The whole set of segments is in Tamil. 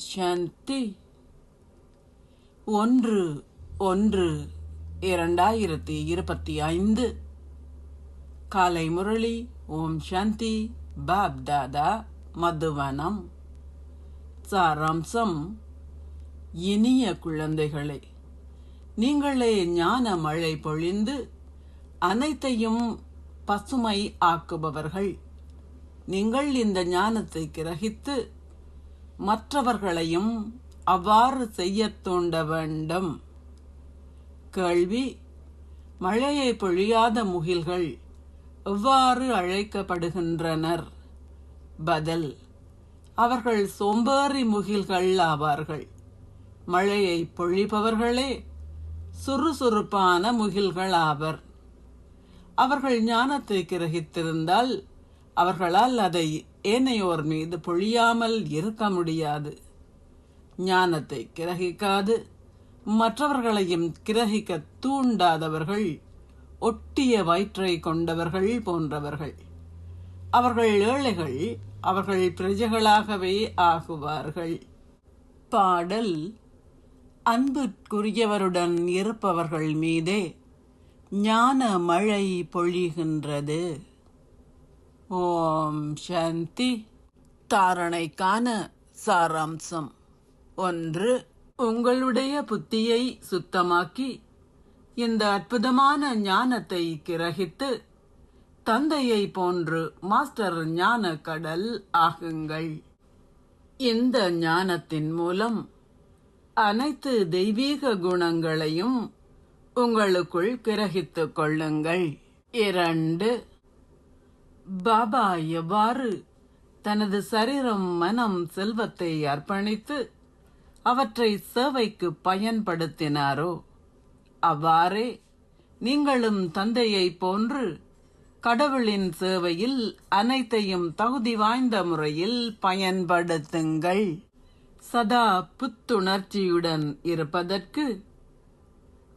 சாந்தி 1/1/2025 காலை முரளி. ஓம் சாந்தி. பாப் தாதா, மதுவனம். சாராம்சம்: இனிய குழந்தைகளே, நீங்களே ஞான மழை பொழிந்து அனைத்தையும் பசுமை ஆக்குபவர்கள். நீங்கள் இந்த ஞானத்தை கிரகித்து மற்றவர்களையும் அவ்வாறு செய்ய தூண்ட வேண்டும். கேள்வி: மழையை பொழியாத முகில்கள் எவ்வாறு அழைக்கப்படுகின்றனர்? பதில்: அவர்கள் சோம்பேறி முகில்கள் ஆவார்கள். மழையை பொழிபவர்களே சுறுசுறுப்பான முகில்கள் ஆவர். அவர்கள் ஞானத்தை கிரகித்திருந்தால் அவர்களால் அதை ஏனையோர் மீது பொழியாமல் இருக்க முடியாது. ஞானத்தை கிரகிக்காது மற்றவர்களையும் கிரகிக்க தூண்டாதவர்கள் ஒட்டிய வயிற்றை கொண்டவர்கள் போன்றவர்கள். அவர்கள் ஏழைகள், அவர்கள் பிரஜைகளாகவே ஆகுவார்கள். பாடல்: அன்புக்குரியவருடன் இருப்பவர்கள் மீதே ஞான மழை பொழிகின்றது. ஓம் சாந்தி. தாரணைக்கான சாராம்சம்: 1. உங்களுடைய புத்தியை சுத்தமாக்கி இந்த அற்புதமான ஞானத்தை கிரகித்து தந்தையை போன்று மாஸ்டர் ஞான கடல் ஆகுங்கள். இந்த ஞானத்தின் மூலம் அனைத்து தெய்வீக குணங்களையும் உங்களுக்குள் கிரகித்துக் கொள்ளுங்கள். 2. பாபா எவ்வாறு தனது சரீரம், மனம், செல்வத்தை அர்ப்பணித்து அவற்றை சேவைக்கு பயன்படுத்தினாரோ அவ்வாறே நீங்களும் தந்தையை போன்று கடவுளின் சேவையில் அனைத்தையும் தகுதி வாய்ந்த முறையில் பயன்படுத்துங்கள். சதா புத்துணர்ச்சியுடன் இருப்பதற்கு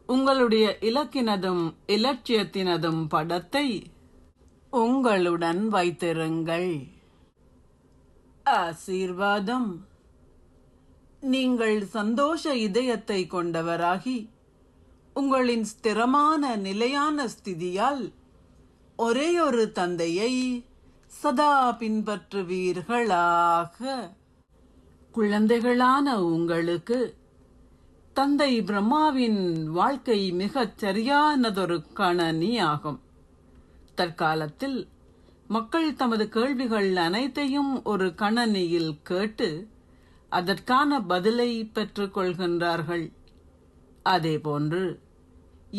உங்களுடைய இலக்கினதும் இலட்சியத்தினதும் படத்தை உங்களுடன் வைத்திருங்கள். ஆசீர்வாதம்: நீங்கள் சந்தோஷ இதயத்தை கொண்டவராகி உங்களின் ஸ்திரமான நிலையான ஸ்திதியால் ஒரே ஒரு தந்தையை சதா பின்பற்றுவீர்களாக. குழந்தைகளான உங்களுக்கு தந்தை பிரம்மாவின் வாழ்க்கை மிகச் சரியானதொரு கணனி ஆகும். தற்காலத்தில் மக்கள் தமது கேள்விகள் அனைத்தையும் ஒரு கணனியில் கேட்டு அதற்கான பதிலை பெற்றுக் கொள்கின்றார்கள். அதேபோன்று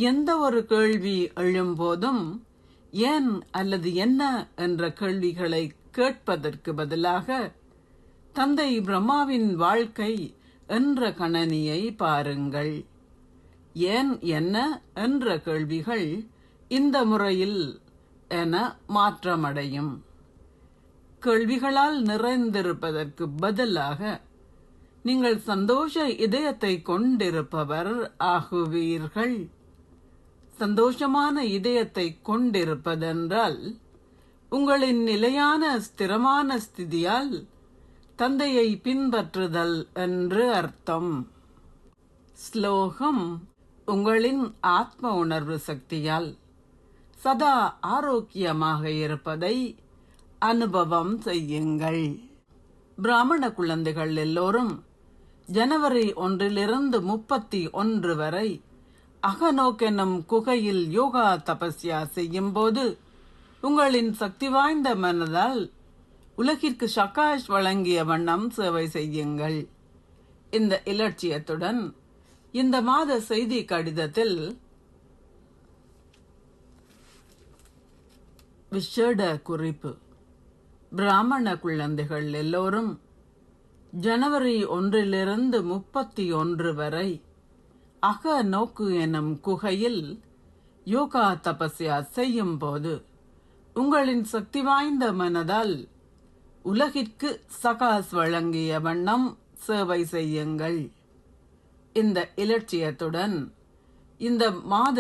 எந்த ஒரு கேள்வி எழும்போதும் ஏன் அல்லது என்ன என்ற கேள்விகளை கேட்பதற்கு பதிலாக தந்தை பிரம்மாவின் வாழ்க்கை என்ற கணனியை பாருங்கள். ஏன், என்ன என்ற கேள்விகள் இந்த முறையில் என மாற்றமடையும். கேள்விகளால் நிறைந்திருப்பதற்கு பதிலாக நீங்கள் சந்தோஷ இதயத்தை கொண்டிருப்பவர் ஆகுவீர்கள். சந்தோஷமான இதயத்தை கொண்டிருப்பதென்றால் உங்களின் நிலையான ஸ்திரமான ஸ்திதியால் தந்தையை பின்பற்றுதல் என்று அர்த்தம். ஸ்லோகம்: உங்களின் ஆத்ம உணர்வு சக்தியால் சதா ஆரோக்கியமாக இருப்பதை அனுபவம் செய்யுங்கள். பிராமண குழந்தைகள் எல்லோரும் ஜனவரி 1 - 31 வரை அகநோக்கெனும் குகையில் யோகா தபஸ்யா செய்யும் போது உங்களின் சக்தி வாய்ந்த மனதால் உலகிற்கு சகாஷ் வழங்கிய வண்ணம் சேவை செய்யுங்கள். இந்த இலட்சியத்துடன் இந்த மாத செய்தி கடிதத்தில் விசேட குறிப்பு: பிராமண குழந்தைகள் எல்லோரும் ஜனவரி 1 - 31 வரை அக நோக்கு எனும் குகையில் யோகா தபஸ்யா செய்யும் போது உங்களின் சக்தி வாய்ந்த மனதால் உலகிற்கு சகாஸ் வழங்கிய வண்ணம் சேவை செய்யுங்கள். இந்த இலட்சியத்துடன் இந்த மாத